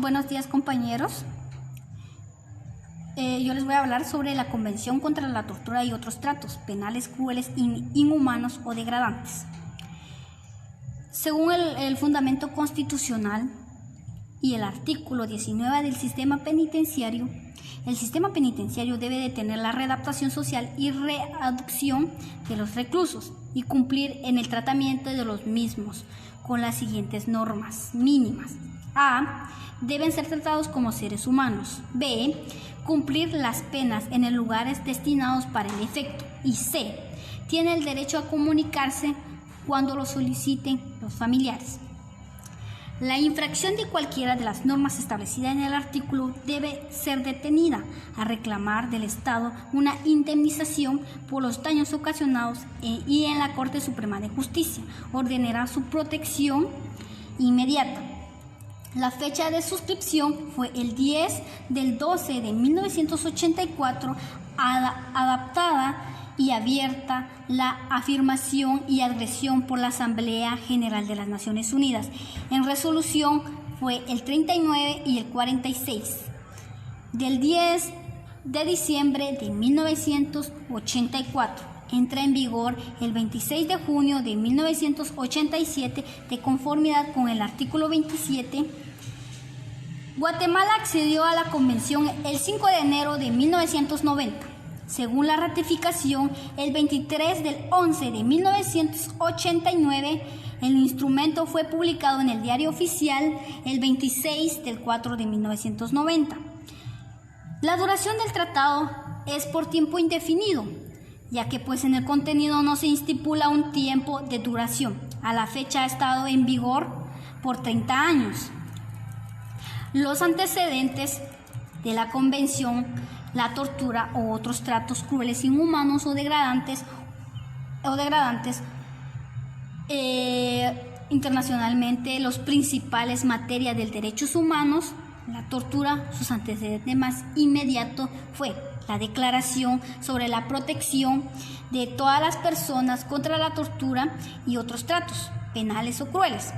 Buenos días, compañeros. Yo les voy a hablar sobre la Convención contra la Tortura y otros tratos penales crueles, inhumanos o degradantes. Según el fundamento constitucional y el artículo 19 del sistema penitenciario, el sistema penitenciario debe de tener la readaptación social y readucción de los reclusos y cumplir en el tratamiento de los mismos con las siguientes normas mínimas. A. Deben ser tratados como seres humanos. B. Cumplir las penas en los lugares destinados para el efecto. Y C. Tiene el derecho a comunicarse cuando lo soliciten los familiares. La infracción de cualquiera de las normas establecidas en el artículo debe ser detenida a reclamar del Estado una indemnización por los daños ocasionados y en la Corte Suprema de Justicia ordenará su protección inmediata. La fecha de suscripción fue el 10 del 12 de 1984, adaptada y abierta la afirmación y agresión por la Asamblea General de las Naciones Unidas. En resolución fue el 39 y el 46 del 10 de diciembre de 1984. Entra en vigor el 26 de junio de 1987 de conformidad con el artículo 27. Guatemala accedió a la convención el 5 de enero de 1990. Según la ratificación, el 23 del 11 de 1989, el instrumento fue publicado en el Diario Oficial el 26 del 4 de 1990. La duración del tratado es por tiempo indefinido, ya que en el contenido no se estipula un tiempo de duración. A la fecha ha estado en vigor por 30 años. Los antecedentes de la Convención, la tortura o otros tratos crueles, inhumanos o degradantes internacionalmente, los principales materias del derechos humanos, la tortura, sus antecedentes más inmediato fue la Declaración sobre la protección de todas las personas contra la tortura y otros tratos penales o crueles,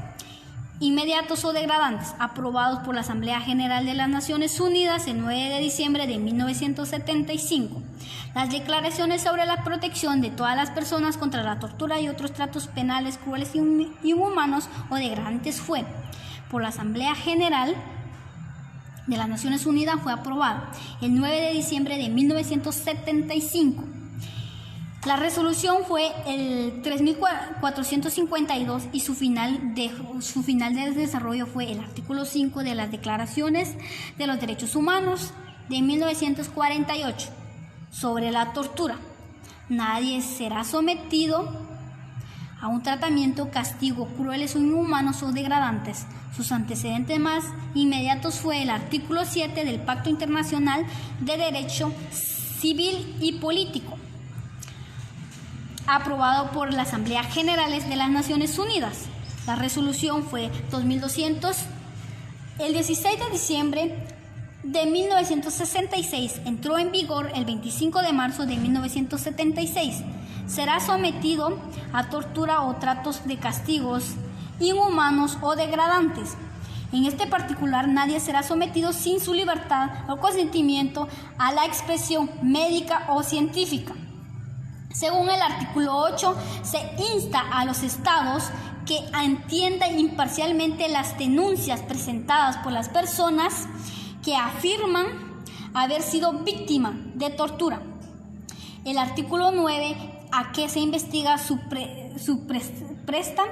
inmediatos o degradantes, aprobados por la Asamblea General de las Naciones Unidas el 9 de diciembre de 1975. Las declaraciones sobre la protección de todas las personas contra la tortura y otros tratos penales crueles, inhumanos o degradantes fue por la Asamblea General de las Naciones Unidas, fue aprobada el 9 de diciembre de 1975. La resolución fue el 3452 y su final de desarrollo fue el artículo 5 de las Declaraciones de los Derechos Humanos de 1948 sobre la tortura. Nadie será sometido a un tratamiento, castigo crueles o inhumanos o degradantes. Sus antecedentes más inmediatos fue el artículo 7 del Pacto Internacional de Derecho Civil y Político, aprobado por la Asamblea General de las Naciones Unidas. La resolución fue 2200. El 16 de diciembre de 1966 entró en vigor el 25 de marzo de 1976. Será sometido a tortura o tratos de castigos inhumanos o degradantes. En este particular, nadie será sometido sin su libertad o consentimiento a la expresión médica o científica. Según el artículo 8, se insta a los estados que atiendan imparcialmente las denuncias presentadas por las personas que afirman haber sido víctimas de tortura. El artículo 9, a que se investiga su prestan,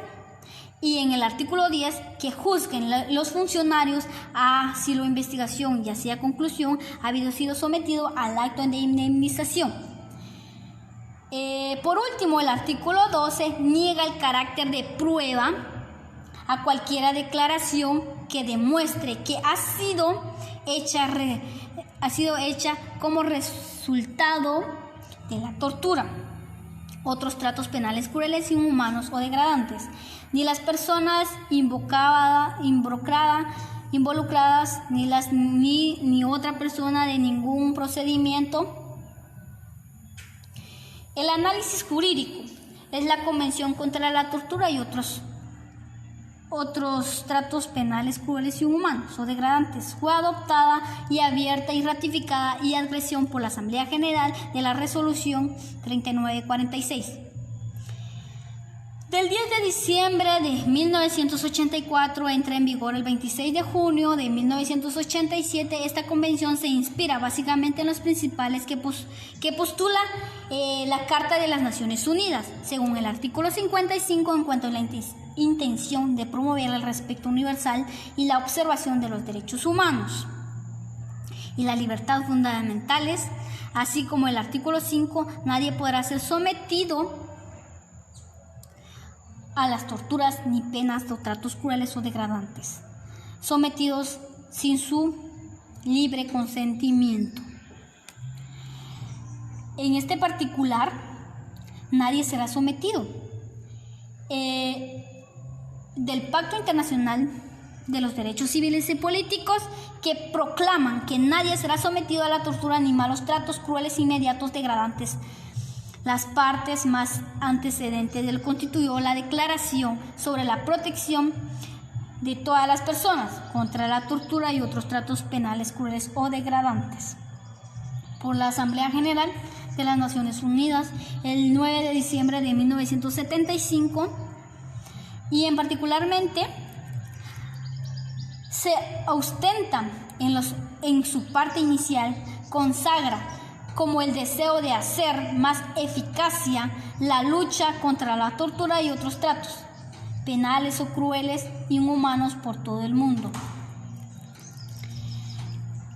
y en el artículo 10, que juzguen los funcionarios a si la investigación, ya sea conclusión, ha sido sometido al acto de indemnización. Por último, el artículo 12 niega el carácter de prueba a cualquiera declaración que demuestre que ha sido hecha como resultado de la tortura, otros tratos penales crueles, inhumanos o degradantes, ni las personas involucradas, ni otra persona de ningún procedimiento. El análisis jurídico es la Convención contra la Tortura y otros otros tratos penales crueles y inhumanos o degradantes. Fue adoptada y abierta y ratificada y adhesión por la Asamblea General de la Resolución 3946. Del 10 de diciembre de 1984 entra en vigor el 26 de junio de 1987. Esta convención se inspira básicamente en los principales que postula la Carta de las Naciones Unidas, según el artículo 55 en cuanto a la intención de promover el respeto universal y la observación de los derechos humanos y las libertades fundamentales, así como el artículo 5, nadie podrá ser sometido a las torturas ni penas o tratos crueles o degradantes, sometidos sin su libre consentimiento. En este particular, nadie será sometido. Del Pacto Internacional de los Derechos Civiles y Políticos, que proclaman que nadie será sometido a la tortura ni malos tratos crueles, inmediatos, degradantes. Las partes más antecedentes del constituyó la Declaración sobre la protección de todas las personas contra la tortura y otros tratos penales crueles o degradantes, por la Asamblea General de las Naciones Unidas el 9 de diciembre de 1975, y en particularmente se ostenta en su parte inicial, consagra como el deseo de hacer más eficacia la lucha contra la tortura y otros tratos penales o crueles, inhumanos por todo el mundo.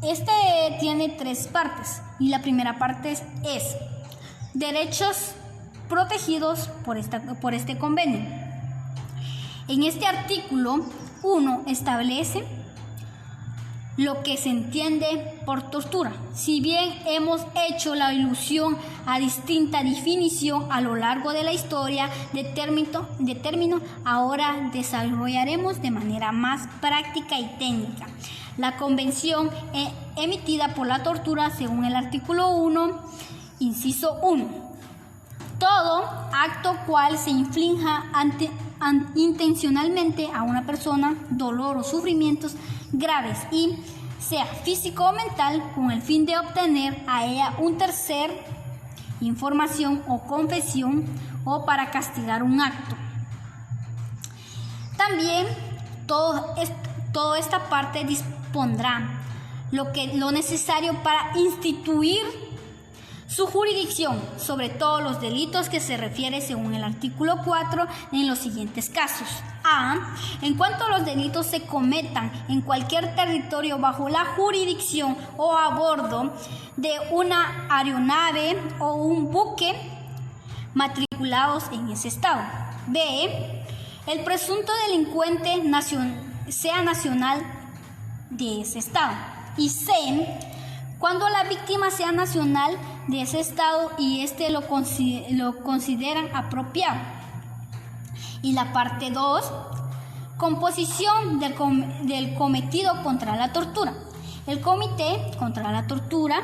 Este tiene 3 partes y la primera parte es derechos protegidos por este convenio. En este artículo 1 establece lo que se entiende por tortura. Si bien hemos hecho la alusión a distinta definición a lo largo de la historia de término, ahora desarrollaremos de manera más práctica y técnica la convención emitida por la tortura según el artículo 1, inciso 1. Todo acto cual se inflinja intencionalmente a una persona dolor o sufrimientos graves y sea físico o mental, con el fin de obtener a ella un tercer información o confesión, o para castigar un acto. También toda esta parte dispondrá lo necesario para instituir su jurisdicción sobre todos los delitos que se refiere según el artículo 4 en los siguientes casos. A. En cuanto a los delitos se cometan en cualquier territorio bajo la jurisdicción o a bordo de una aeronave o un buque matriculados en ese estado. B. El presunto delincuente sea nacional de ese estado. Y C. Cuando la víctima sea nacional de ese estado y éste lo consideran apropiado. Y la parte 2, composición del cometido contra la tortura. El comité contra la tortura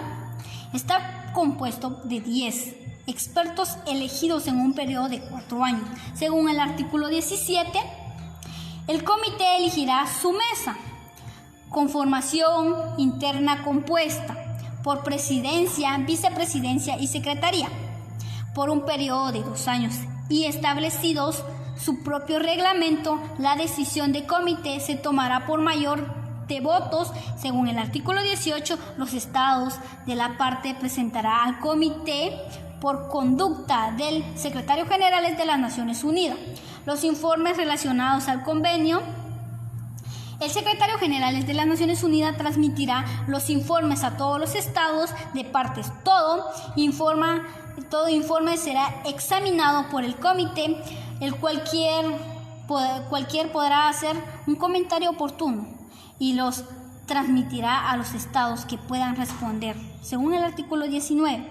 está compuesto de 10 expertos elegidos en un periodo de 4 años. Según el artículo 17, el comité elegirá su mesa con formación interna compuesta por presidencia, vicepresidencia y secretaría por un periodo de 2 años, y establecidos su propio reglamento, la decisión de comité se tomará por mayor de votos. Según el artículo 18, los estados de la parte presentará al comité por conducta del secretario general de las Naciones Unidas los informes relacionados al convenio. El secretario general de las Naciones Unidas transmitirá los informes a todos los estados de partes. Todo informe será examinado por el comité, el cualquier podrá hacer un comentario oportuno y los transmitirá a los estados que puedan responder, según el artículo 19.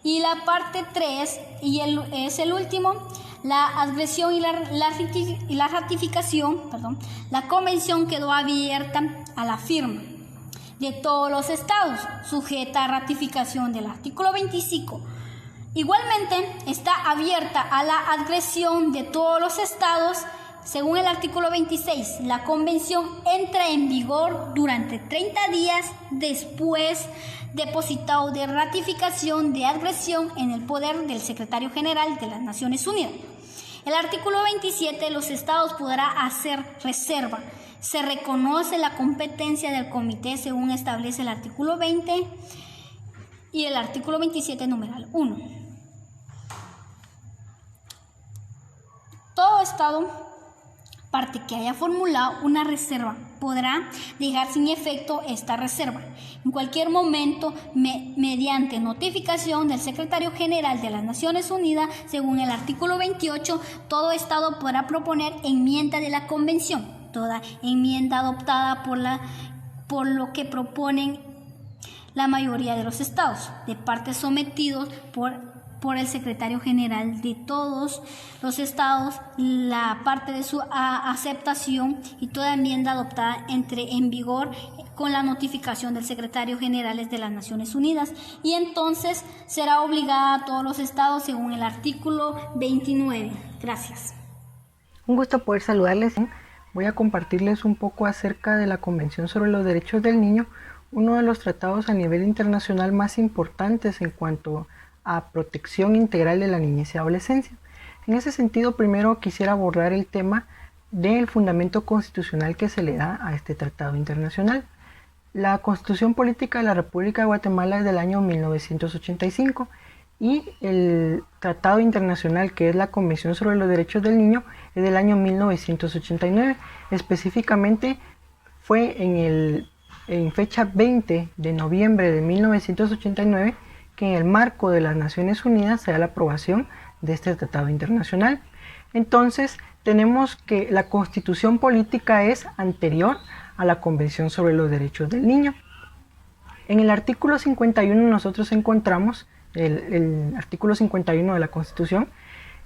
Y la parte 3, es el último, la adhesión y la ratificación, la convención quedó abierta a la firma de todos los estados, sujeta a ratificación del artículo 25. Igualmente está abierta a la adhesión de todos los estados Según el artículo 26, la convención entra en vigor durante 30 días después depositado de ratificación de adhesión en el poder del Secretario General de las Naciones Unidas. El artículo 27, los estados podrán hacer reserva. Se reconoce la competencia del comité según establece el artículo 20 y el artículo 27, numeral 1. Todo estado parte que haya formulado una reserva podrá dejar sin efecto esta reserva en cualquier momento mediante notificación del Secretario General de las Naciones Unidas. Según el artículo 28, todo estado podrá proponer enmienda de la convención. Toda enmienda adoptada por lo que proponen la mayoría de los estados, de partes sometidos por el Secretario General de todos los estados, la parte de su aceptación, y toda enmienda adoptada entre en vigor con la notificación del Secretario General de las Naciones Unidas, y entonces será obligada a todos los estados según el artículo 29. Gracias. Un gusto poder saludarles. Voy a compartirles un poco acerca de la Convención sobre los Derechos del Niño, uno de los tratados a nivel internacional más importantes en cuanto a protección integral de la niñez y adolescencia. En ese sentido, primero quisiera abordar el tema del fundamento constitucional que se le da a este tratado internacional. La Constitución Política de la República de Guatemala es del año 1985 y el Tratado Internacional, que es la Convención sobre los Derechos del Niño, es del año 1989. Específicamente fue en fecha 20 de noviembre de 1989 que en el marco de las Naciones Unidas se da la aprobación de este tratado internacional. Entonces tenemos que la Constitución Política es anterior a la Convención sobre los Derechos del Niño. En el artículo 51 nosotros encontramos el artículo 51 de la Constitución,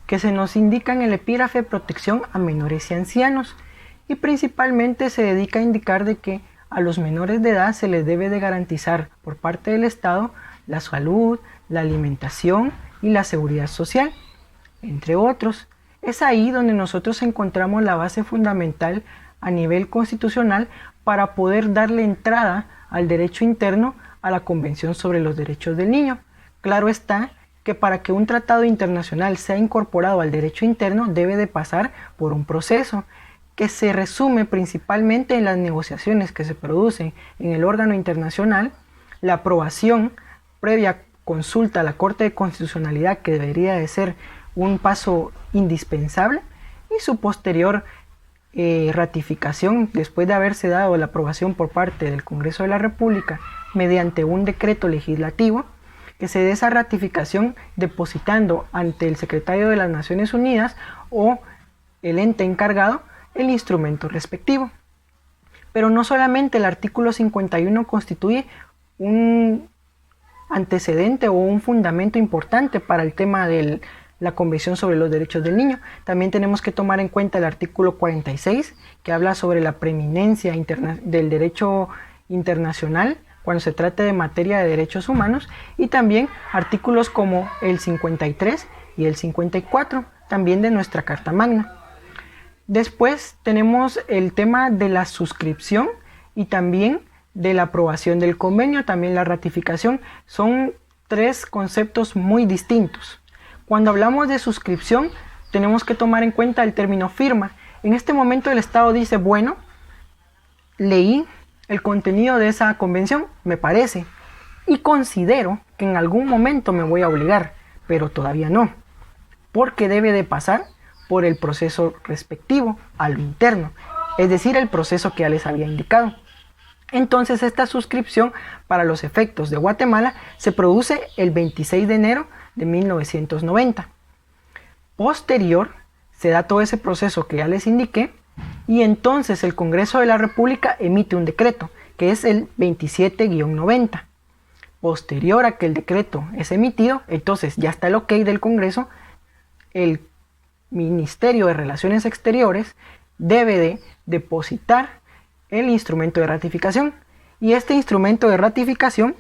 que se nos indica en el epígrafe protección a menores y ancianos, y principalmente se dedica a indicar de que a los menores de edad se les debe de garantizar por parte del Estado la salud, la alimentación y la seguridad social, entre otros. Es ahí donde nosotros encontramos la base fundamental a nivel constitucional para poder darle entrada al derecho interno a la Convención sobre los Derechos del Niño. Claro está que para que un tratado internacional sea incorporado al derecho interno debe de pasar por un proceso que se resume principalmente en las negociaciones que se producen en el órgano internacional, la aprobación previa consulta a la Corte de Constitucionalidad, que debería de ser un paso indispensable, y su posterior ratificación después de haberse dado la aprobación por parte del Congreso de la República mediante un decreto legislativo, que se dé esa ratificación depositando ante el Secretario de las Naciones Unidas o el ente encargado el instrumento respectivo. Pero no solamente el artículo 51 constituye un antecedente o un fundamento importante para el tema de la Convención sobre los Derechos del Niño. También tenemos que tomar en cuenta el artículo 46, que habla sobre la preeminencia del derecho internacional cuando se trata de materia de derechos humanos, y también artículos como el 53 y el 54, también de nuestra Carta Magna. Después tenemos el tema de la suscripción y también de la aprobación del convenio, también la ratificación. Son tres conceptos muy distintos. Cuando hablamos de suscripción, tenemos que tomar en cuenta el término firma. En este momento el Estado dice, bueno, leí el contenido de esa convención, me parece, y considero que en algún momento me voy a obligar, pero todavía no, porque debe de pasar por el proceso respectivo a lo interno, es decir, el proceso que ya les había indicado. Entonces esta suscripción para los efectos de Guatemala se produce el 26 de enero de 1990. Posterior se da todo ese proceso que ya les indiqué, y entonces el Congreso de la República emite un decreto que es el 27-90. Posterior a que el decreto es emitido, entonces ya está el ok del Congreso, el Ministerio de Relaciones Exteriores debe de depositar el instrumento de ratificación, y este instrumento de ratificación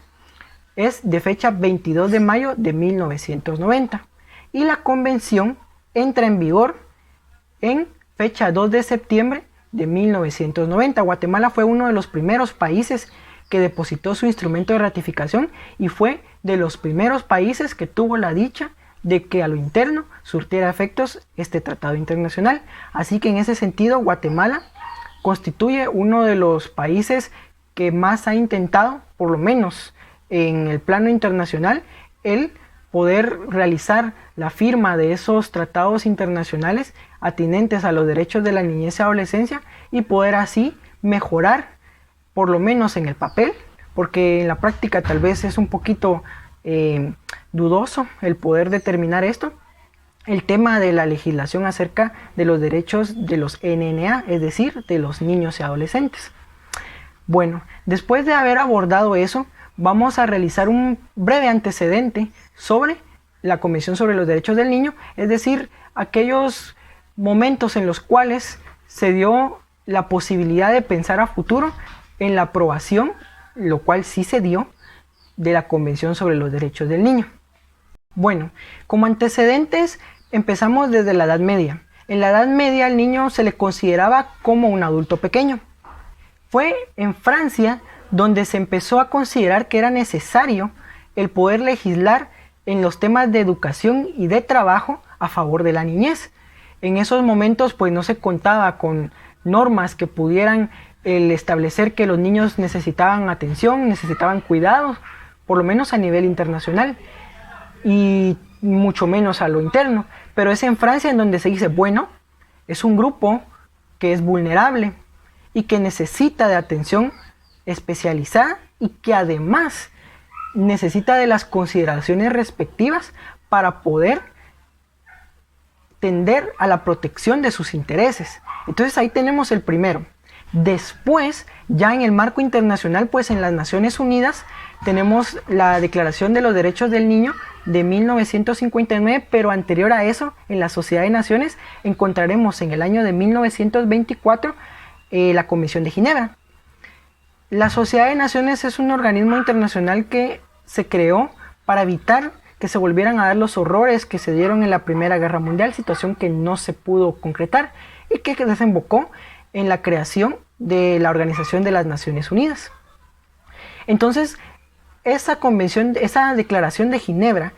es de fecha 22 de mayo de 1990, y la convención entra en vigor en fecha 2 de septiembre de 1990. Guatemala fue uno de los primeros países que depositó su instrumento de ratificación y fue de los primeros países que tuvo la dicha de que a lo interno surtiera efectos este tratado internacional. Así que en ese sentido Guatemala constituye uno de los países que más ha intentado, por lo menos en el plano internacional, el poder realizar la firma de esos tratados internacionales atinentes a los derechos de la niñez y adolescencia y poder así mejorar, por lo menos en el papel, porque en la práctica tal vez es un poquito dudoso el poder determinar esto, el tema de la legislación acerca de los derechos de los NNA, es decir, de los niños y adolescentes. Bueno, después de haber abordado eso, vamos a realizar un breve antecedente sobre la Convención sobre los Derechos del Niño, es decir, aquellos momentos en los cuales se dio la posibilidad de pensar a futuro en la aprobación, lo cual sí se dio, de la Convención sobre los Derechos del Niño. Bueno, como antecedentes empezamos desde la Edad Media. En la Edad Media al niño se le consideraba como un adulto pequeño. Fue en Francia donde se empezó a considerar que era necesario el poder legislar en los temas de educación y de trabajo a favor de la niñez. En esos momentos pues no se contaba con normas que pudieran establecer que los niños necesitaban atención, necesitaban cuidados, por lo menos a nivel internacional, y mucho menos a lo interno. Pero es en Francia en donde se dice, bueno, es un grupo que es vulnerable y que necesita de atención especializada y que además necesita de las consideraciones respectivas para poder tender a la protección de sus intereses. Entonces ahí tenemos el primero. Después, ya en el marco internacional, pues en las Naciones Unidas tenemos la Declaración de los Derechos del Niño de 1959, pero anterior a eso, en la Sociedad de Naciones, encontraremos en el año de 1924 la Convención de Ginebra. La Sociedad de Naciones es un organismo internacional que se creó para evitar que se volvieran a dar los horrores que se dieron en la Primera Guerra Mundial, situación que no se pudo concretar y que desembocó en la creación de la Organización de las Naciones Unidas. Entonces, esa convención, esa declaración de Ginebra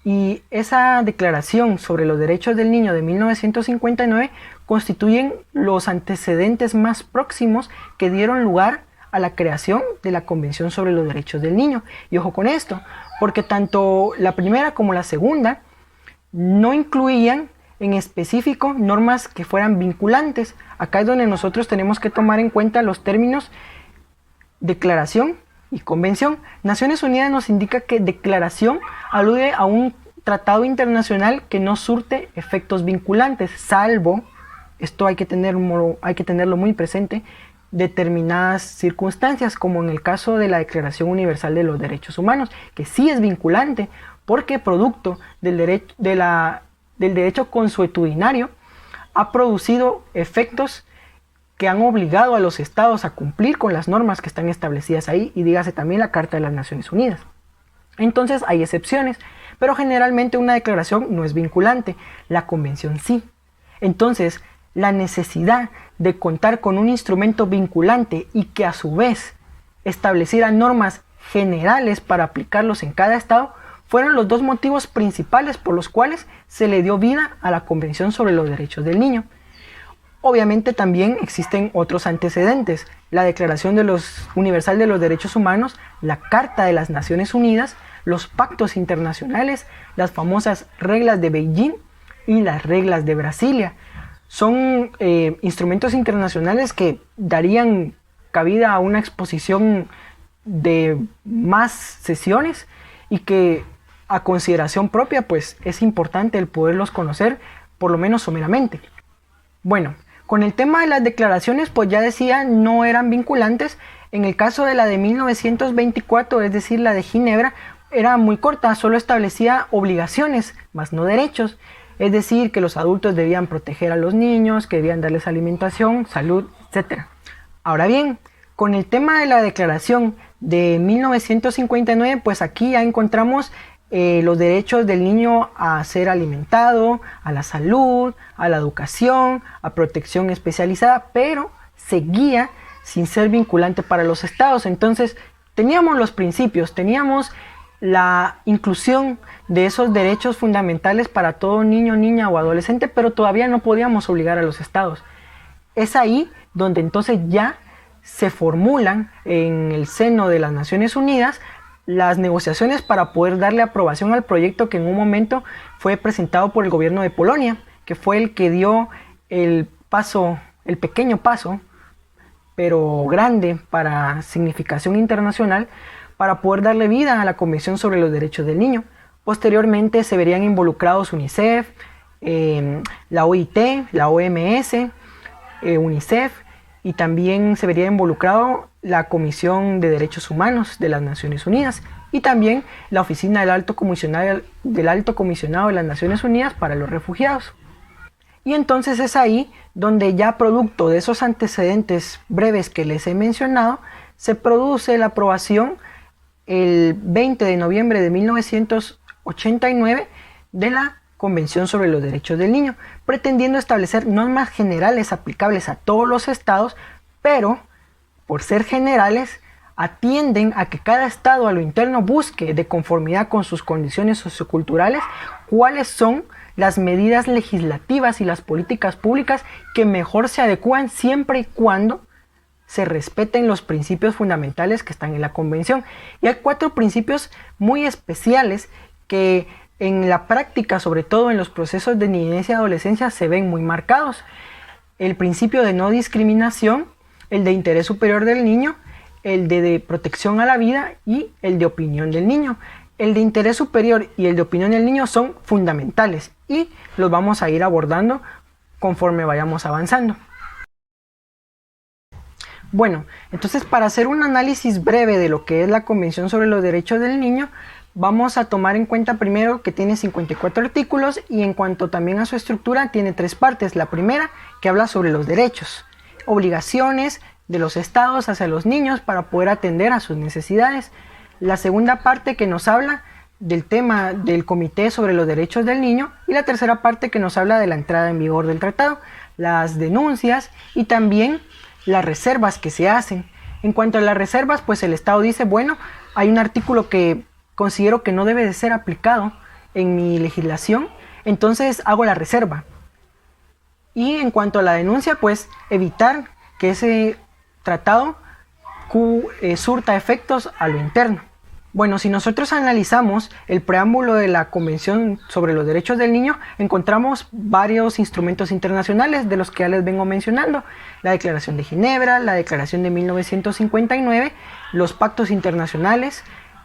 y esa declaración sobre los derechos del niño de 1959 constituyen los antecedentes más próximos que dieron lugar a la creación de la Convención sobre los Derechos del Niño. Y ojo con esto, porque tanto la primera como la segunda no incluían en específico normas que fueran vinculantes. Acá es donde nosotros tenemos que tomar en cuenta los términos declaración y convención. Naciones Unidas nos indica que declaración alude a un tratado internacional que no surte efectos vinculantes, salvo, esto hay que tenerlo muy presente, determinadas circunstancias, como en el caso de la Declaración Universal de los Derechos Humanos, que sí es vinculante, porque producto del derecho consuetudinario ha producido efectos que han obligado a los estados a cumplir con las normas que están establecidas ahí, y dígase también la Carta de las Naciones Unidas. Entonces hay excepciones, pero generalmente una declaración no es vinculante, la convención sí. Entonces la necesidad de contar con un instrumento vinculante y que a su vez estableciera normas generales para aplicarlos en cada estado fueron los dos motivos principales por los cuales se le dio vida a la Convención sobre los Derechos del Niño. Obviamente también existen otros antecedentes, la Declaración Universal de los Derechos Humanos, la Carta de las Naciones Unidas, los pactos internacionales, las famosas reglas de Beijing y las reglas de Brasilia. Son instrumentos internacionales que darían cabida a una exposición de más sesiones y que a consideración propia pues es importante el poderlos conocer por lo menos someramente. Bueno, con el tema de las declaraciones pues ya decía no eran vinculantes. En el caso de la de 1924, es decir la de Ginebra, era muy corta, solo establecía obligaciones más no derechos. Es decir, que los adultos debían proteger a los niños, que debían darles alimentación, salud, etc. Ahora bien, con el tema de la declaración de 1959, pues aquí ya encontramos los derechos del niño a ser alimentado, a la salud, a la educación, a protección especializada, pero seguía sin ser vinculante para los estados. Entonces teníamos los principios, teníamos la inclusión de esos derechos fundamentales para todo niño, niña o adolescente, pero todavía no podíamos obligar a los estados. Es ahí donde entonces ya se formulan en el seno de las Naciones Unidas las negociaciones para poder darle aprobación al proyecto que en un momento fue presentado por el gobierno de Polonia, que fue el que dio el pequeño paso, pero grande para significación internacional, para poder darle vida a la Convención sobre los Derechos del Niño. Posteriormente se verían involucrados UNICEF, la OIT, la OMS, UNICEF, y también se vería involucrado la Comisión de Derechos Humanos de las Naciones Unidas y también la Oficina del Alto Comisionado de las Naciones Unidas para los Refugiados. Y entonces es ahí donde ya producto de esos antecedentes breves que les he mencionado, se produce la aprobación el 20 de noviembre de 1989 de la Convención sobre los Derechos del Niño, pretendiendo establecer normas generales aplicables a todos los estados, pero por ser generales atienden a que cada estado a lo interno busque, de conformidad con sus condiciones socioculturales, cuáles son las medidas legislativas y las políticas públicas que mejor se adecúan siempre y cuando se respeten los principios fundamentales que están en la Convención. Y hay 4 principios muy especiales que en la práctica, sobre todo en los procesos de niñez y adolescencia, se ven muy marcados. El principio de no discriminación, el de interés superior del niño, el de protección a la vida y el de opinión del niño. El de interés superior y el de opinión del niño son fundamentales y los vamos a ir abordando conforme vayamos avanzando. Bueno, entonces para hacer un análisis breve de lo que es la Convención sobre los Derechos del Niño, vamos a tomar en cuenta primero que tiene 54 artículos y en cuanto también a su estructura tiene 3 partes. La primera, que habla sobre los derechos, obligaciones de los estados hacia los niños para poder atender a sus necesidades. La segunda parte, que nos habla del tema del Comité sobre los Derechos del Niño, y la tercera parte, que nos habla de la entrada en vigor del tratado, las denuncias y también las reservas que se hacen. En cuanto a las reservas, pues el Estado dice, bueno, hay un artículo que considero que no debe de ser aplicado en mi legislación, entonces hago la reserva. Y en cuanto a la denuncia, pues evitar que ese tratado surta efectos a lo interno. Bueno, si nosotros analizamos el preámbulo de la Convención sobre los Derechos del Niño, encontramos varios instrumentos internacionales de los que ya les vengo mencionando. La Declaración de Ginebra, la Declaración de 1959, los pactos internacionales,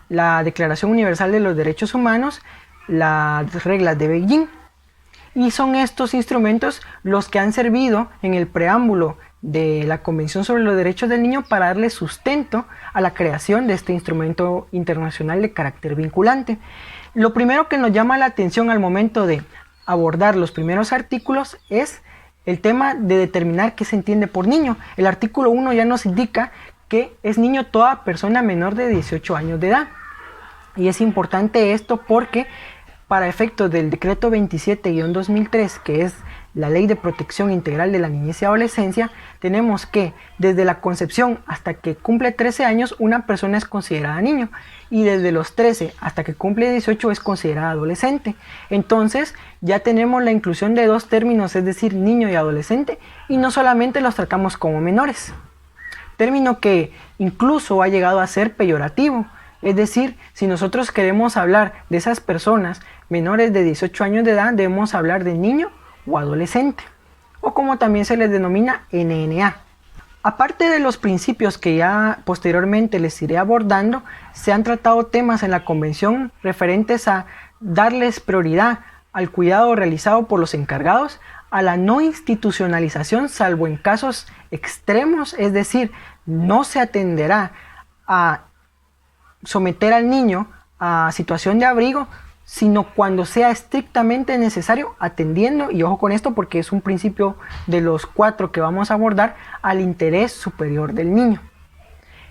la Declaración Universal de los Derechos Humanos, las reglas de Beijing. Y son estos instrumentos los que han servido en el preámbulo de la Convención sobre los Derechos del Niño para darle sustento a la creación de este instrumento internacional de carácter vinculante. Lo primero que nos llama la atención al momento de abordar los primeros artículos es el tema de determinar qué se entiende por niño. El artículo 1 ya nos indica que es niño toda persona menor de 18 años de edad. Y es importante esto porque para efectos del decreto 27-2003, que es la Ley de Protección Integral de la Niñez y Adolescencia, tenemos que desde la concepción hasta que cumple 13 años una persona es considerada niño y desde los 13 hasta que cumple 18 es considerada adolescente. Entonces ya tenemos la inclusión de 2 términos, es decir, niño y adolescente, y no solamente los tratamos como menores, término que incluso ha llegado a ser peyorativo. Es decir, si nosotros queremos hablar de esas personas menores de 18 años de edad, debemos hablar de niño o adolescente, o como también se les denomina NNA. Aparte de los principios que ya posteriormente les iré abordando, se han tratado temas en la Convención referentes a darles prioridad al cuidado realizado por los encargados, a la no institucionalización salvo en casos extremos, es decir, no se atenderá a someter al niño a situación de abrigo, sino cuando sea estrictamente necesario, atendiendo, y ojo con esto porque es un principio de los 4 que vamos a abordar, al interés superior del niño.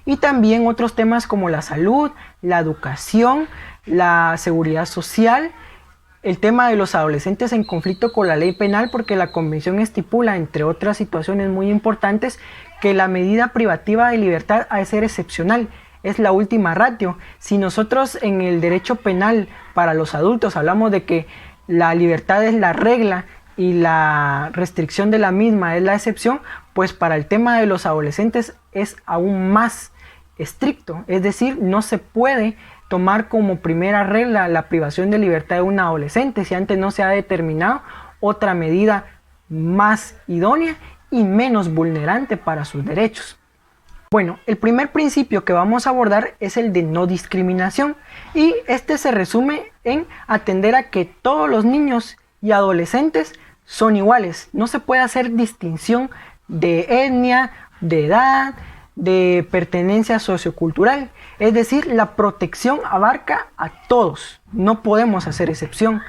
y también otros temas como la salud, la educación, la seguridad social, el tema de los adolescentes en conflicto con la ley penal, porque la convención estipula, entre otras situaciones muy importantes, que la medida privativa de libertad ha de ser excepcional, es la última ratio. Si nosotros en el derecho penal para los adultos hablamos de que la libertad es la regla y la restricción de la misma es la excepción, pues para el tema de los adolescentes es aún más estricto, es decir, no se puede tomar como primera regla la privación de libertad de un adolescente si antes no se ha determinado otra medida más idónea y menos vulnerante para sus derechos. Bueno, el primer principio que vamos a abordar es el de no discriminación, y este se resume en atender a que todos los niños y adolescentes son iguales. No se puede hacer distinción de etnia, de edad, de pertenencia sociocultural. Es decir, la protección abarca a todos, no podemos hacer excepción.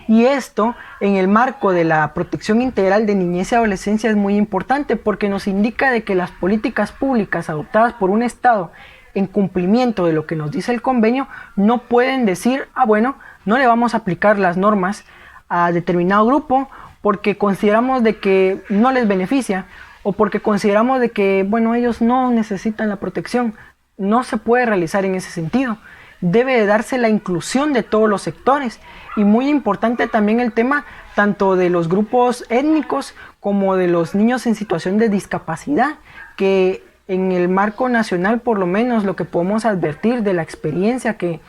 Y esto, en el marco de la protección integral de niñez y adolescencia, es muy importante porque nos indica de que las políticas públicas adoptadas por un Estado en cumplimiento de lo que nos dice el convenio no pueden decir, bueno, no le vamos a aplicar las normas a determinado grupo porque consideramos de que no les beneficia o porque consideramos de que, bueno, ellos no necesitan la protección. No se puede realizar en ese sentido. Debe de darse la inclusión de todos los sectores, y muy importante también el tema tanto de los grupos étnicos como de los niños en situación de discapacidad, que en el marco nacional, por lo menos lo que podemos advertir de la experiencia que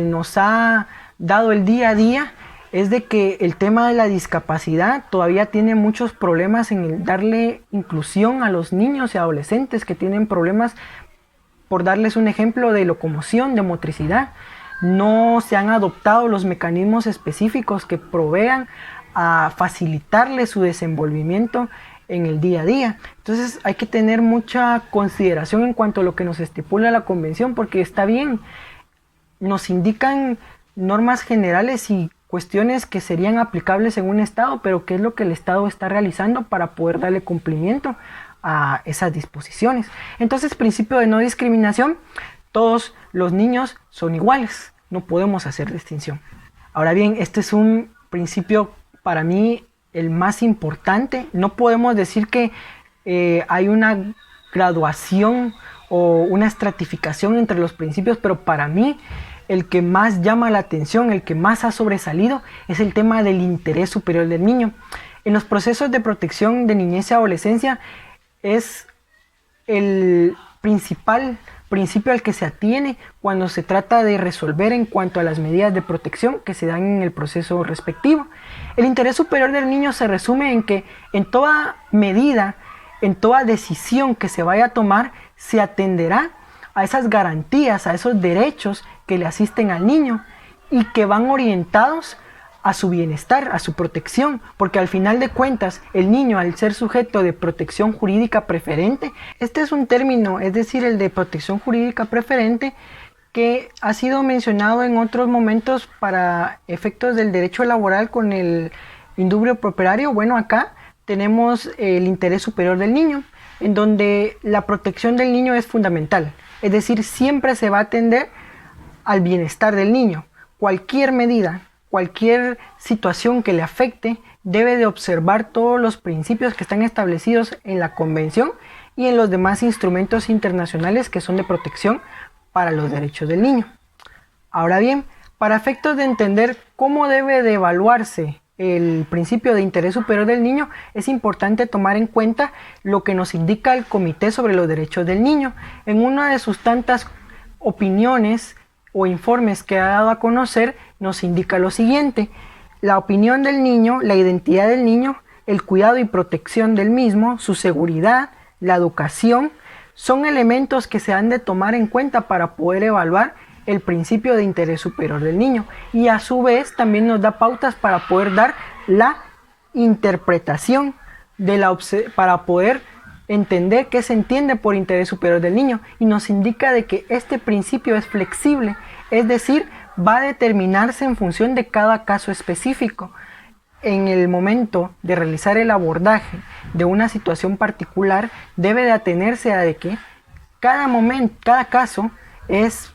nos ha dado el día a día, es de que el tema de la discapacidad todavía tiene muchos problemas en el darle inclusión a los niños y adolescentes que tienen problemas. Por darles un ejemplo, de locomoción, de motricidad, no se han adoptado los mecanismos específicos que provean a facilitarles su desenvolvimiento en el día a día. Entonces hay que tener mucha consideración en cuanto a lo que nos estipula la convención, porque está bien, nos indican normas generales y cuestiones que serían aplicables en un Estado, pero qué es lo que el Estado está realizando para poder darle cumplimiento a esas disposiciones. Entonces, principio de no discriminación: todos los niños son iguales, no podemos hacer distinción. Ahora bien, este es un principio para mí el más importante. No podemos decir que hay una graduación o una estratificación entre los principios, pero para mí el que más llama la atención, el que más ha sobresalido, es el tema del interés superior del niño. En los procesos de protección de niñez y adolescencia es el principal principio al que se atiene cuando se trata de resolver en cuanto a las medidas de protección que se dan en el proceso respectivo. El interés superior del niño se resume en que en toda medida, en toda decisión que se vaya a tomar, se atenderá a esas garantías, a esos derechos que le asisten al niño y que van orientados a su bienestar, a su protección, porque al final de cuentas el niño, al ser sujeto de protección jurídica preferente, este es un término, es decir, el de protección jurídica preferente, que ha sido mencionado en otros momentos para efectos del derecho laboral con el indubio properario. Bueno, acá tenemos el interés superior del niño, en donde la protección del niño es fundamental, es decir, siempre se va a atender al bienestar del niño. Cualquier medida, cualquier situación que le afecte, debe de observar todos los principios que están establecidos en la Convención y en los demás instrumentos internacionales que son de protección para los derechos del niño. Ahora bien, para efectos de entender cómo debe de evaluarse el principio de interés superior del niño, es importante tomar en cuenta lo que nos indica el Comité sobre los Derechos del Niño. En una de sus tantas opiniones o informes que ha dado a conocer, nos indica lo siguiente: la opinión del niño, la identidad del niño, el cuidado y protección del mismo, su seguridad, la educación, son elementos que se han de tomar en cuenta para poder evaluar el principio de interés superior del niño, y a su vez también nos da pautas para poder dar la interpretación para poder entender qué se entiende por interés superior del niño, y nos indica de que este principio es flexible, es decir, va a determinarse en función de cada caso específico. En el momento de realizar el abordaje de una situación particular, debe de atenerse a de que cada momento, cada caso es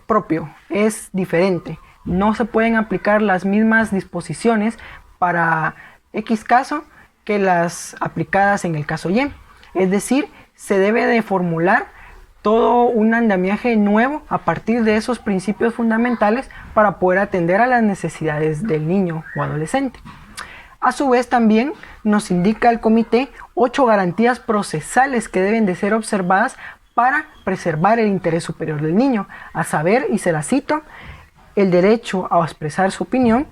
propio, es diferente. No se pueden aplicar las mismas disposiciones para X caso que las aplicadas en el caso Y. Es decir, se debe de formular todo un andamiaje nuevo a partir de esos principios fundamentales para poder atender a las necesidades del niño o adolescente. A su vez también nos indica el comité 8 garantías procesales que deben de ser observadas para preservar el interés superior del niño, a saber, y se la cito, el derecho a expresar su opinión,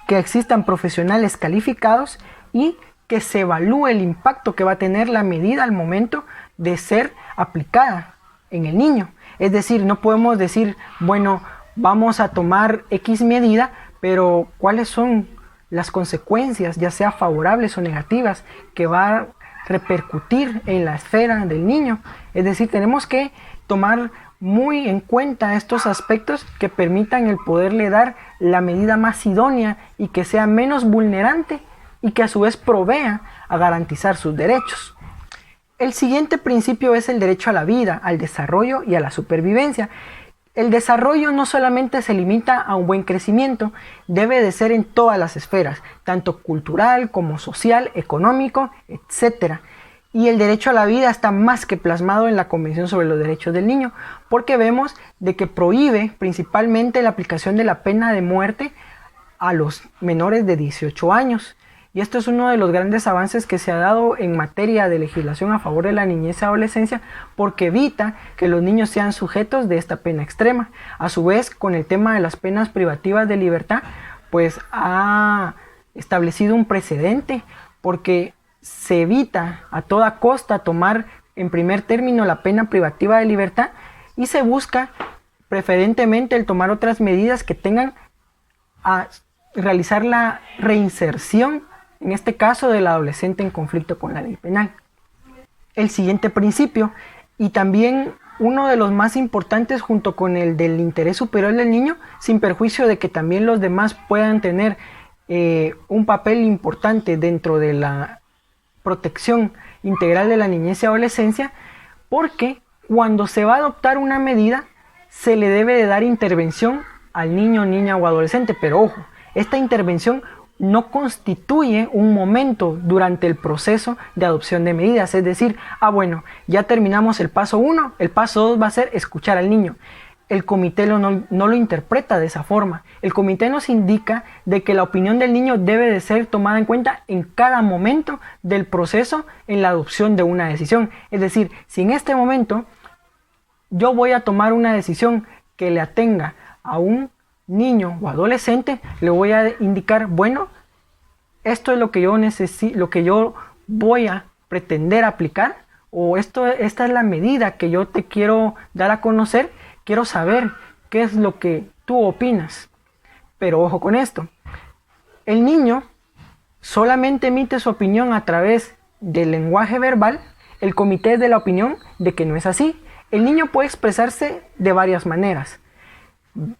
que existan profesionales calificados y que se evalúe el impacto que va a tener la medida al momento de ser aplicada en el niño. Es decir, no podemos decir, bueno, vamos a tomar X medida, pero ¿cuáles son las consecuencias, ya sea favorables o negativas, que va a repercutir en la esfera del niño? Es decir, tenemos que tomar muy en cuenta estos aspectos que permitan el poderle dar la medida más idónea y que sea menos vulnerante y que a su vez provea a garantizar sus derechos. El siguiente principio es el derecho a la vida, al desarrollo y a la supervivencia. El desarrollo no solamente se limita a un buen crecimiento, debe de ser en todas las esferas, tanto cultural como social, económico, etc. Y el derecho a la vida está más que plasmado en la Convención sobre los Derechos del Niño, porque vemos de que prohíbe principalmente la aplicación de la pena de muerte a los menores de 18 años. Y esto es uno de los grandes avances que se ha dado en materia de legislación a favor de la niñez y adolescencia, porque evita que los niños sean sujetos de esta pena extrema. A su vez, con el tema de las penas privativas de libertad, pues ha establecido un precedente, porque se evita a toda costa tomar en primer término la pena privativa de libertad y se busca preferentemente el tomar otras medidas que tengan a realizar la reinserción, en este caso del adolescente en conflicto con la ley penal. El siguiente principio, y también uno de los más importantes junto con el del interés superior del niño, sin perjuicio de que también los demás puedan tener un papel importante dentro de la protección integral de la niñez y adolescencia, porque cuando se va a adoptar una medida se le debe de dar intervención al niño, niña o adolescente, pero ojo, esta intervención no constituye un momento durante el proceso de adopción de medidas, es decir, bueno, ya terminamos el paso 1, el paso 2 va a ser escuchar al niño. El comité no lo interpreta de esa forma. El comité nos indica de que la opinión del niño debe de ser tomada en cuenta en cada momento del proceso en la adopción de una decisión. Es decir, si en este momento yo voy a tomar una decisión que le atenga a un niño o adolescente, le voy a indicar, bueno, esto es lo que yo necesito, lo que yo voy a pretender aplicar, o esta es la medida que yo te quiero dar a conocer, quiero saber qué es lo que tú opinas. Pero ojo con esto, el niño solamente emite su opinión a través del lenguaje verbal. El comité es de la opinión de que no es así. El niño puede expresarse de varias maneras.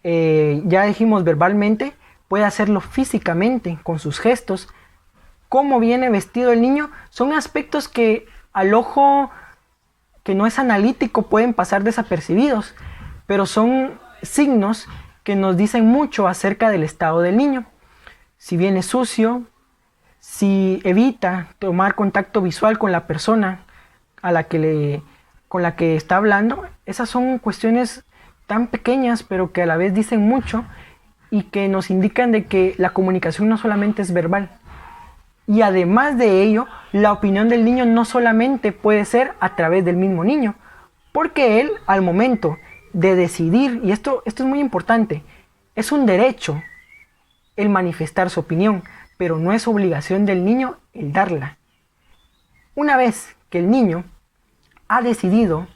Ya dijimos verbalmente, puede hacerlo físicamente, con sus gestos. Cómo viene vestido el niño son aspectos que al ojo que no es analítico pueden pasar desapercibidos, pero son signos que nos dicen mucho acerca del estado del niño. Si viene sucio, si evita tomar contacto visual con la persona con la que está hablando, esas son cuestiones tan pequeñas pero que a la vez dicen mucho y que nos indican de que la comunicación no solamente es verbal. Y además de ello, la opinión del niño no solamente puede ser a través del mismo niño, porque él al momento de decidir, y esto es muy importante, es un derecho el manifestar su opinión, pero no es obligación del niño el darla. Una vez que el niño ha decidido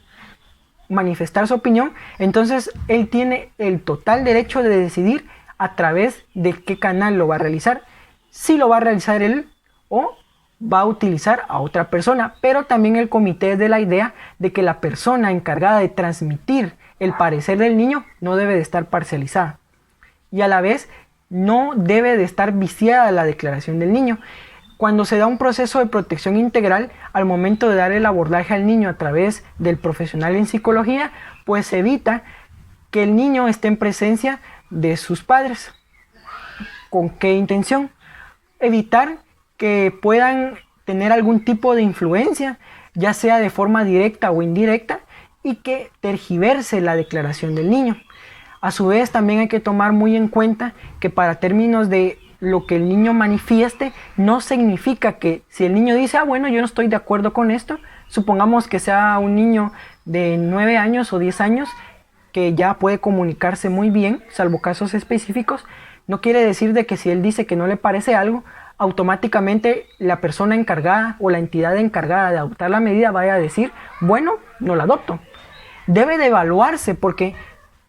manifestar su opinión, entonces él tiene el total derecho de decidir a través de qué canal lo va a realizar, si lo va a realizar él o va a utilizar a otra persona, pero también el comité es de la idea de que la persona encargada de transmitir el parecer del niño no debe de estar parcializada y a la vez no debe de estar viciada la declaración del niño. Cuando se da un proceso de protección integral, al momento de dar el abordaje al niño a través del profesional en psicología, pues se evita que el niño esté en presencia de sus padres. ¿Con qué intención? Evitar que puedan tener algún tipo de influencia, ya sea de forma directa o indirecta, y que tergiverse la declaración del niño. A su vez, también hay que tomar muy en cuenta que para términos de lo que el niño manifieste, no significa que si el niño dice, bueno, yo no estoy de acuerdo con esto, supongamos que sea un niño de 9 años o 10 años, que ya puede comunicarse muy bien, salvo casos específicos, no quiere decir de que si él dice que no le parece algo, automáticamente la persona encargada o la entidad encargada de adoptar la medida vaya a decir, bueno, no la adopto. Debe de evaluarse porque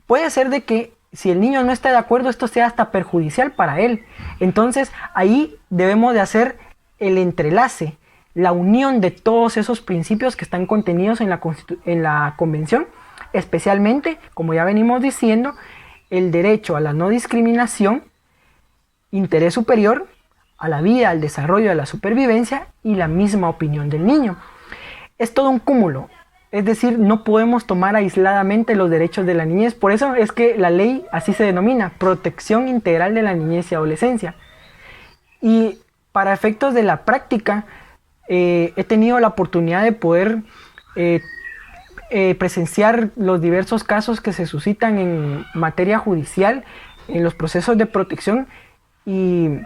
puede ser de que si el niño no está de acuerdo, esto sea hasta perjudicial para él. Entonces ahí debemos de hacer el entrelace, la unión de todos esos principios que están contenidos en la Convención, especialmente, como ya venimos diciendo, el derecho a la no discriminación, interés superior, a la vida, al desarrollo, a la supervivencia y la misma opinión del niño. Es todo un cúmulo. Es decir, no podemos tomar aisladamente los derechos de la niñez. Por eso es que la ley así se denomina, Protección Integral de la Niñez y Adolescencia. Y para efectos de la práctica, he tenido la oportunidad de poder presenciar los diversos casos que se suscitan en materia judicial, en los procesos de protección, y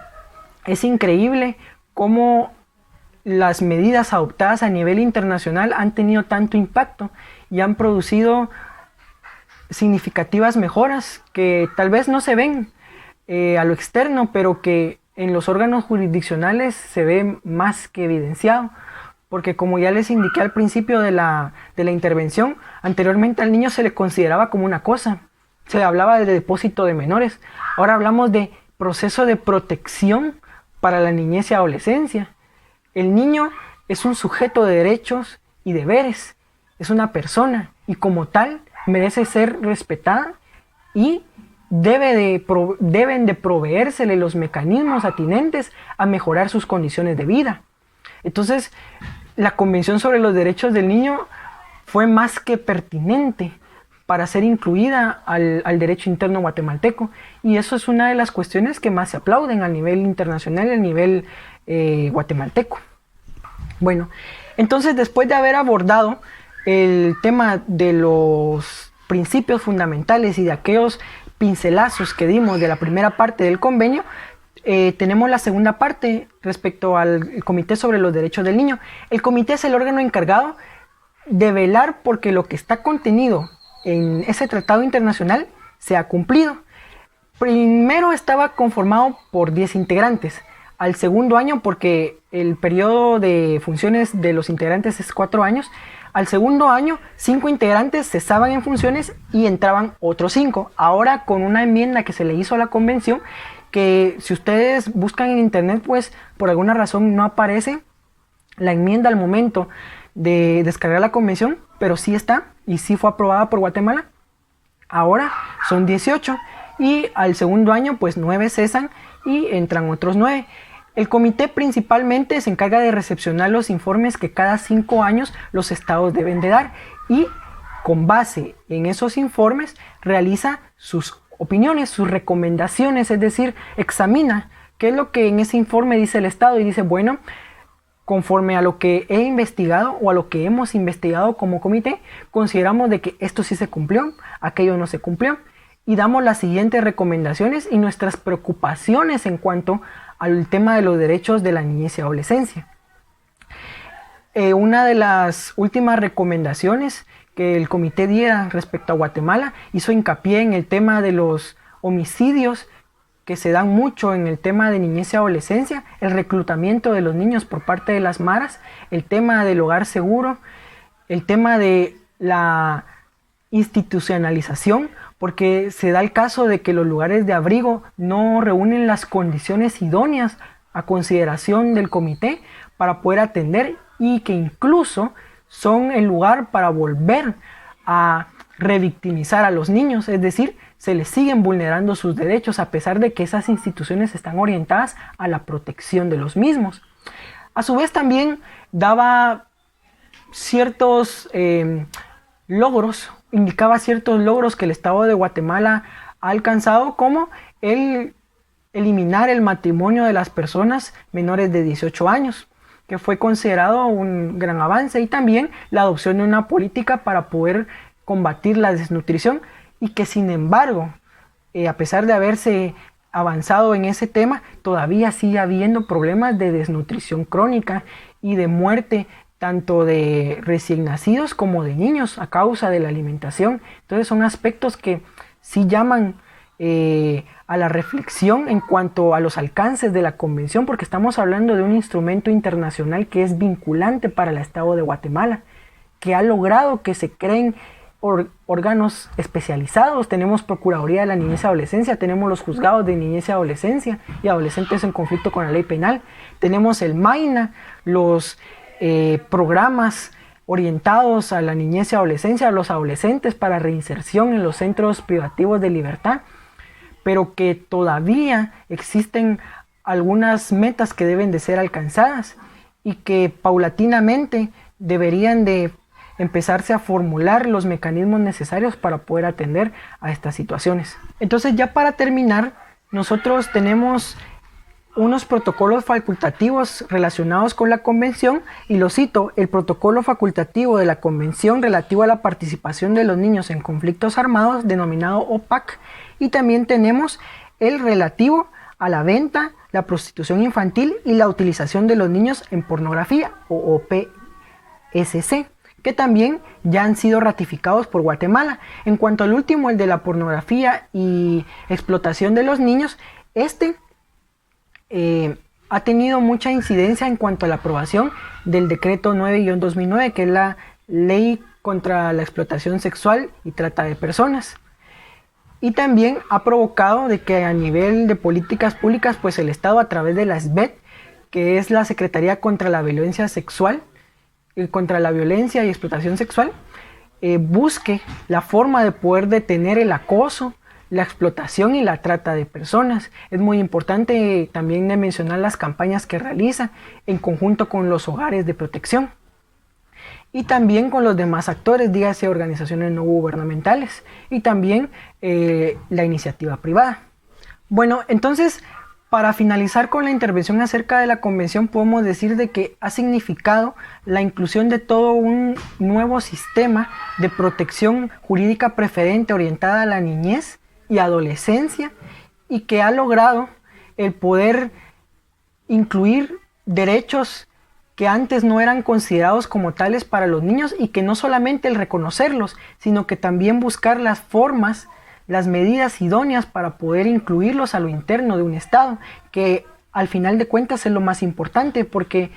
es increíble cómo las medidas adoptadas a nivel internacional han tenido tanto impacto y han producido significativas mejoras que tal vez no se ven a lo externo, pero que en los órganos jurisdiccionales se ve más que evidenciado. Porque como ya les indiqué al principio de la intervención, anteriormente al niño se le consideraba como una cosa, se hablaba de depósito de menores, ahora hablamos de proceso de protección para la niñez y adolescencia. El niño es un sujeto de derechos y deberes, es una persona y como tal merece ser respetada y deben de proveérsele los mecanismos atinentes a mejorar sus condiciones de vida. Entonces, la Convención sobre los Derechos del Niño fue más que pertinente para ser incluida al derecho interno guatemalteco, y eso es una de las cuestiones que más se aplauden a nivel internacional y a nivel guatemalteco. Bueno, entonces después de haber abordado el tema de los principios fundamentales y de aquellos pincelazos que dimos de la primera parte del convenio, tenemos la segunda parte respecto al Comité sobre los Derechos del Niño. El comité es el órgano encargado de velar porque lo que está contenido en ese tratado internacional sea cumplido. Primero estaba conformado por 10 integrantes. Al segundo año, porque el periodo de funciones de los integrantes es 4 años, al segundo año 5 integrantes cesaban en funciones y entraban otros 5. Ahora con una enmienda que se le hizo a la convención, que si ustedes buscan en internet, pues por alguna razón no aparece la enmienda al momento de descargar la convención, pero sí está y sí fue aprobada por Guatemala. Ahora son 18 y al segundo año pues 9 cesan y entran otros 9. El comité principalmente se encarga de recepcionar los informes que cada 5 años los estados deben de dar y con base en esos informes realiza sus opiniones, sus recomendaciones, es decir, examina qué es lo que en ese informe dice el estado y dice, bueno, conforme a lo que he investigado o a lo que hemos investigado como comité, consideramos de que esto sí se cumplió, aquello no se cumplió, y damos las siguientes recomendaciones y nuestras preocupaciones en cuanto al tema de los derechos de la niñez y adolescencia. Una de las últimas recomendaciones que el comité diera respecto a Guatemala hizo hincapié en el tema de los homicidios que se dan mucho en el tema de niñez y adolescencia, el reclutamiento de los niños por parte de las maras, el tema del hogar seguro, el tema de la institucionalización, porque se da el caso de que los lugares de abrigo no reúnen las condiciones idóneas a consideración del comité para poder atender y que incluso son el lugar para volver a revictimizar a los niños, es decir, se les siguen vulnerando sus derechos a pesar de que esas instituciones están orientadas a la protección de los mismos. A su vez también daba ciertos logros, indicaba ciertos logros que el Estado de Guatemala ha alcanzado, como el eliminar el matrimonio de las personas menores de 18 años, que fue considerado un gran avance, y también la adopción de una política para poder combatir la desnutrición, y que sin embargo, a pesar de haberse avanzado en ese tema, todavía sigue habiendo problemas de desnutrición crónica y de muerte tanto de recién nacidos como de niños a causa de la alimentación. Entonces son aspectos que sí llaman a la reflexión en cuanto a los alcances de la convención, porque estamos hablando de un instrumento internacional que es vinculante para el Estado de Guatemala, que ha logrado que se creen órganos especializados. Tenemos Procuraduría de la Niñez y Adolescencia, tenemos los juzgados de niñez y adolescencia y adolescentes en conflicto con la ley penal, tenemos el MAINA, los programas orientados a la niñez y adolescencia, a los adolescentes para reinserción en los centros privativos de libertad, pero que todavía existen algunas metas que deben de ser alcanzadas y que paulatinamente deberían de empezarse a formular los mecanismos necesarios para poder atender a estas situaciones. Entonces, ya para terminar, nosotros tenemos unos protocolos facultativos relacionados con la convención, y lo cito: el protocolo facultativo de la convención relativo a la participación de los niños en conflictos armados, denominado OPAC, y también tenemos el relativo a la venta, la prostitución infantil y la utilización de los niños en pornografía, o OPSC, que también ya han sido ratificados por Guatemala. En cuanto al último, el de la pornografía y explotación de los niños, ha tenido mucha incidencia en cuanto a la aprobación del decreto 9-2009, que es la ley contra la explotación sexual y trata de personas. Y también ha provocado de que a nivel de políticas públicas, pues el Estado, a través de la SBET, que es la Secretaría contra la Violencia Sexual, contra la violencia y explotación sexual, busque la forma de poder detener el acoso, la explotación y la trata de personas. Es muy importante también de mencionar las campañas que realiza en conjunto con los hogares de protección y también con los demás actores, dígase organizaciones no gubernamentales y también la iniciativa privada. Bueno, entonces, para finalizar con la intervención acerca de la convención, podemos decir de que ha significado la inclusión de todo un nuevo sistema de protección jurídica preferente orientada a la niñez y adolescencia, y que ha logrado el poder incluir derechos que antes no eran considerados como tales para los niños, y que no solamente el reconocerlos, sino que también buscar las formas, las medidas idóneas para poder incluirlos a lo interno de un Estado, que al final de cuentas es lo más importante, porque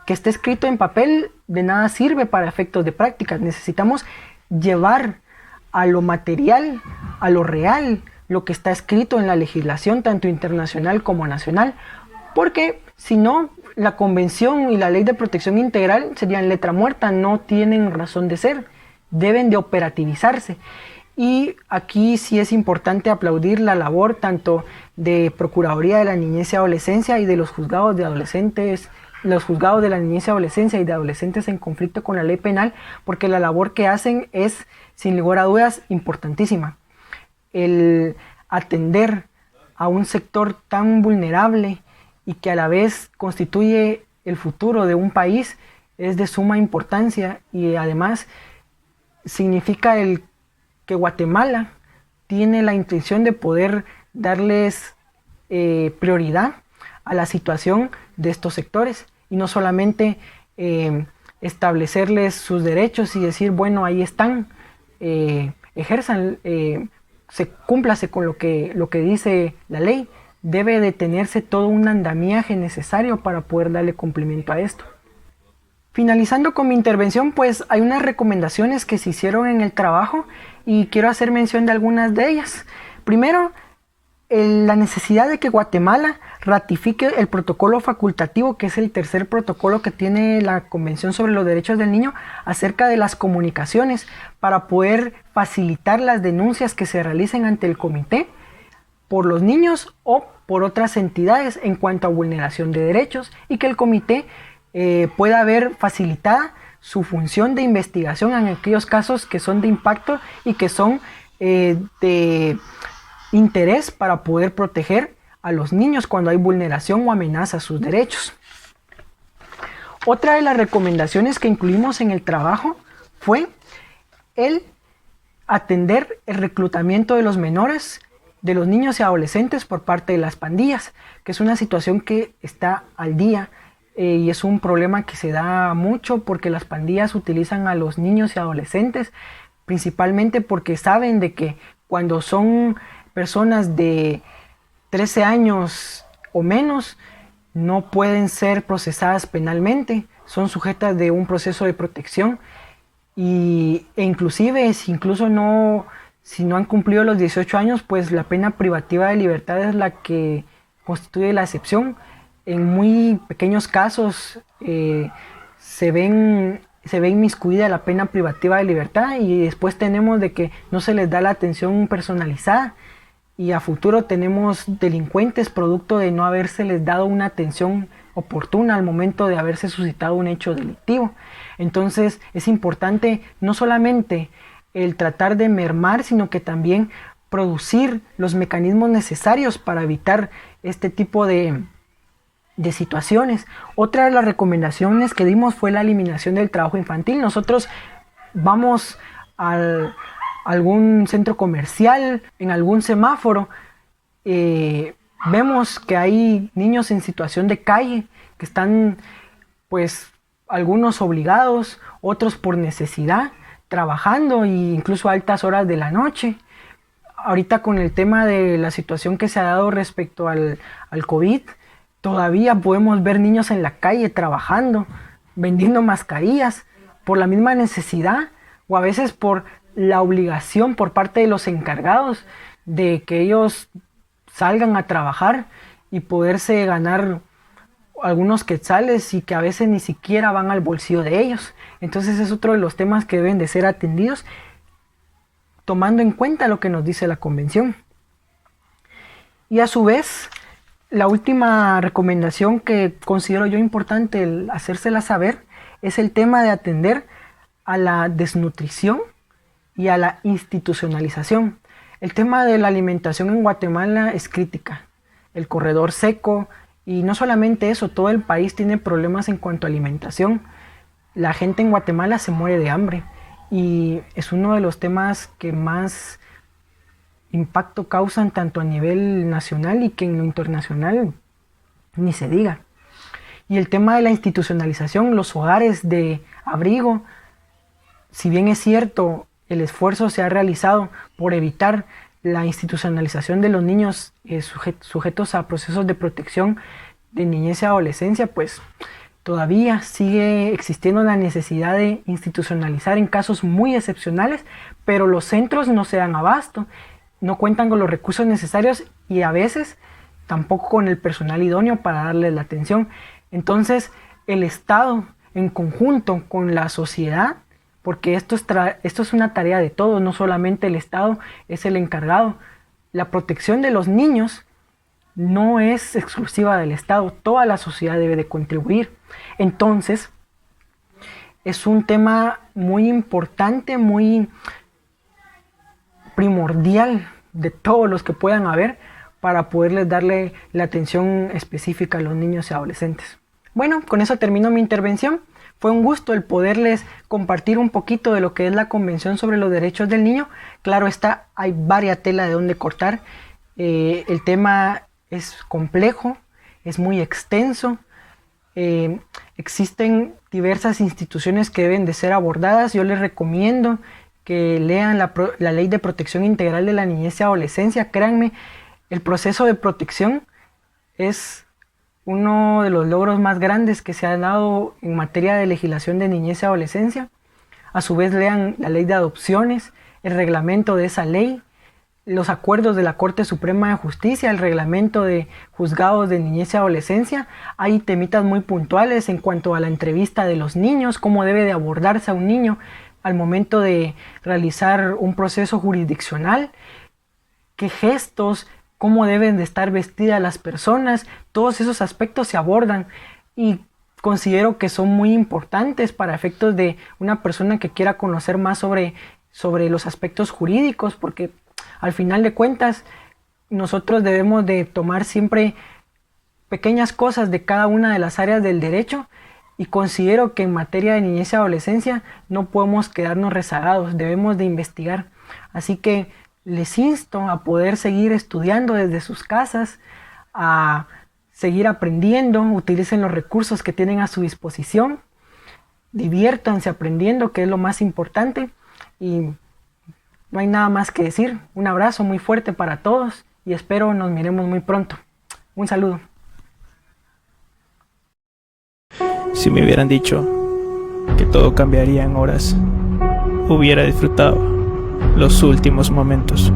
que esté escrito en papel de nada sirve para efectos de práctica. Necesitamos llevar a lo material, a lo real, lo que está escrito en la legislación, tanto internacional como nacional, porque si no, la Convención y la Ley de Protección Integral serían letra muerta, no tienen razón de ser, deben de operativizarse. Y aquí sí es importante aplaudir la labor tanto de Procuraduría de la Niñez y Adolescencia y de los juzgados de adolescentes, los juzgados de la niñez y adolescencia y de adolescentes en conflicto con la ley penal, porque la labor que hacen es, sin lugar a dudas, importantísima. El atender a un sector tan vulnerable y que a la vez constituye el futuro de un país es de suma importancia, y además significa que Guatemala tiene la intención de poder darles prioridad a la situación de estos sectores, y no solamente establecerles sus derechos y decir, bueno, ahí están, ejerzan, cúmplase con lo que dice la ley. Debe de tenerse todo un andamiaje necesario para poder darle cumplimiento a esto. Finalizando con mi intervención, pues hay unas recomendaciones que se hicieron en el trabajo y quiero hacer mención de algunas de ellas. Primero, la necesidad de que Guatemala ratifique el protocolo facultativo, que es el tercer protocolo que tiene la Convención sobre los Derechos del Niño, acerca de las comunicaciones, para poder facilitar las denuncias que se realicen ante el comité, por los niños o por otras entidades en cuanto a vulneración de derechos, y que el comité pueda ver facilitada su función de investigación en aquellos casos que son de impacto y que son de interés para poder proteger a los niños cuando hay vulneración o amenaza a sus derechos. Otra de las recomendaciones que incluimos en el trabajo fue el atender el reclutamiento de los menores, de los niños y adolescentes por parte de las pandillas, que es una situación que está al día y es un problema que se da mucho porque las pandillas utilizan a los niños y adolescentes principalmente porque saben de que cuando son personas de 13 años o menos no pueden ser procesadas penalmente, son sujetas de un proceso de protección e inclusive si no han cumplido los 18 años, pues la pena privativa de libertad es la que constituye la excepción. En muy pequeños casos se ve inmiscuida la pena privativa de libertad y después tenemos de que no se les da la atención personalizada y a futuro tenemos delincuentes producto de no habérseles dado una atención oportuna al momento de haberse suscitado un hecho delictivo. Entonces es importante no solamente el tratar de mermar, sino que también producir los mecanismos necesarios para evitar este tipo de situaciones. Otra de las recomendaciones que dimos fue la eliminación del trabajo infantil. Nosotros vamos a algún centro comercial, en algún semáforo, vemos que hay niños en situación de calle que están, pues, algunos obligados, otros por necesidad, trabajando e incluso a altas horas de la noche. Ahorita con el tema de la situación que se ha dado respecto al COVID, todavía podemos ver niños en la calle trabajando, vendiendo mascarillas por la misma necesidad o a veces por la obligación por parte de los encargados de que ellos salgan a trabajar y poderse ganar algunos quetzales y que a veces ni siquiera van al bolsillo de ellos. Entonces es otro de los temas que deben de ser atendidos tomando en cuenta lo que nos dice la Convención. Y a su vez, la última recomendación que considero yo importante el hacérsela saber es el tema de atender a la desnutrición y a la institucionalización. El tema de la alimentación en Guatemala es crítica. El corredor seco y no solamente eso, todo el país tiene problemas en cuanto a alimentación. La gente en Guatemala se muere de hambre y es uno de los temas que más impacto causan tanto a nivel nacional y que en lo internacional ni se diga. Y el tema de la institucionalización, los hogares de abrigo, si bien es cierto, el esfuerzo se ha realizado por evitar la institucionalización de los niños sujetos a procesos de protección de niñez y adolescencia, pues todavía sigue existiendo la necesidad de institucionalizar en casos muy excepcionales, pero los centros no se dan abasto, no cuentan con los recursos necesarios y a veces tampoco con el personal idóneo para darles la atención. Entonces el Estado en conjunto con la sociedad, porque esto es una tarea de todos, no solamente el Estado es el encargado. La protección de los niños no es exclusiva del Estado, toda la sociedad debe de contribuir. Entonces, es un tema muy importante, muy primordial de todos los que puedan haber para poderles darle la atención específica a los niños y adolescentes. Bueno, con eso termino mi intervención. Fue un gusto el poderles compartir un poquito de lo que es la Convención sobre los Derechos del Niño. Claro está, hay varias telas de donde cortar. El tema es complejo, es muy extenso. Existen diversas instituciones que deben de ser abordadas. Yo les recomiendo que lean la Ley de Protección Integral de la Niñez y Adolescencia. Créanme, el proceso de protección es uno de los logros más grandes que se han dado en materia de legislación de niñez y adolescencia. A su vez lean la ley de adopciones, el reglamento de esa ley, los acuerdos de la Corte Suprema de Justicia, el reglamento de juzgados de niñez y adolescencia. Hay temitas muy puntuales en cuanto a la entrevista de los niños, cómo debe de abordarse a un niño al momento de realizar un proceso jurisdiccional, qué gestos, cómo deben de estar vestidas las personas. Todos esos aspectos se abordan y considero que son muy importantes para efectos de una persona que quiera conocer más sobre los aspectos jurídicos, porque al final de cuentas nosotros debemos de tomar siempre pequeñas cosas de cada una de las áreas del derecho, y considero que en materia de niñez y adolescencia no podemos quedarnos rezagados, debemos de investigar. Así que les insto a poder seguir estudiando desde sus casas, a seguir aprendiendo, utilicen los recursos que tienen a su disposición, diviértanse aprendiendo, que es lo más importante, y no hay nada más que decir. Un abrazo muy fuerte para todos y espero nos miremos muy pronto. Un saludo. Si me hubieran dicho que todo cambiaría en horas, hubiera disfrutado los últimos momentos.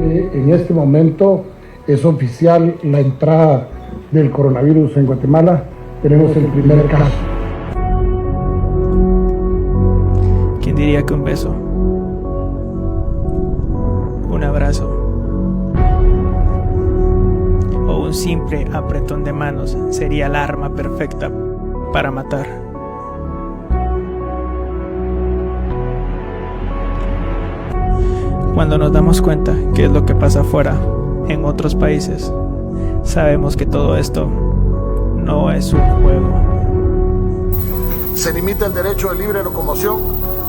En este momento es oficial la entrada del coronavirus en Guatemala. Tenemos el primer caso. ¿Quién diría que un beso, un abrazo o un simple apretón de manos sería el arma perfecta para matar? Cuando nos damos cuenta qué es lo que pasa afuera, en otros países, sabemos que todo esto no es un juego. Se limita el derecho de libre locomoción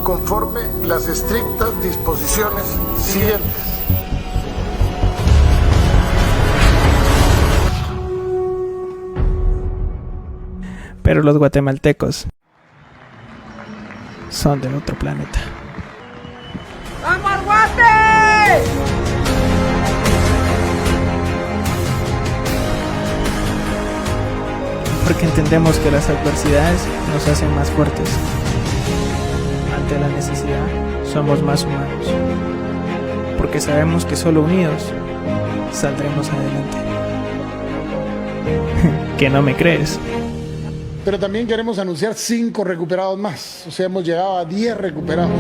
conforme las estrictas disposiciones siguientes. Pero los guatemaltecos son del otro planeta. ¡Vamos, Guate! Porque entendemos que las adversidades nos hacen más fuertes. Ante la necesidad, somos más humanos. Porque sabemos que solo unidos saldremos adelante. ¿Que no me crees? Pero también queremos anunciar 5 recuperados más. O sea, hemos llegado a 10 recuperados.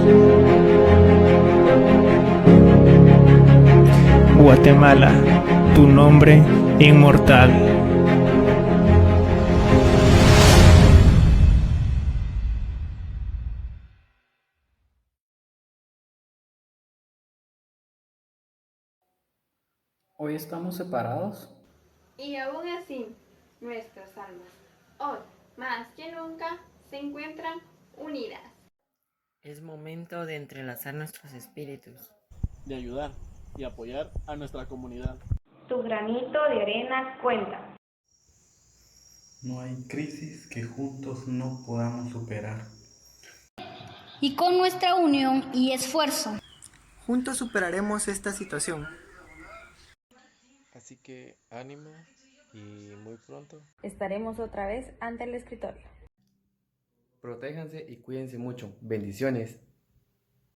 Guatemala, tu nombre inmortal. Hoy estamos separados. Y aún así, nuestras almas, hoy más que nunca, se encuentran unidas. Es momento de entrelazar nuestros espíritus, de ayudar y apoyar a nuestra comunidad. Tu granito de arena cuenta. No hay crisis que juntos no podamos superar. Y con nuestra unión y esfuerzo, juntos superaremos esta situación. Así que ánimo y muy pronto estaremos otra vez ante el escritorio. Protéjanse y cuídense mucho. Bendiciones.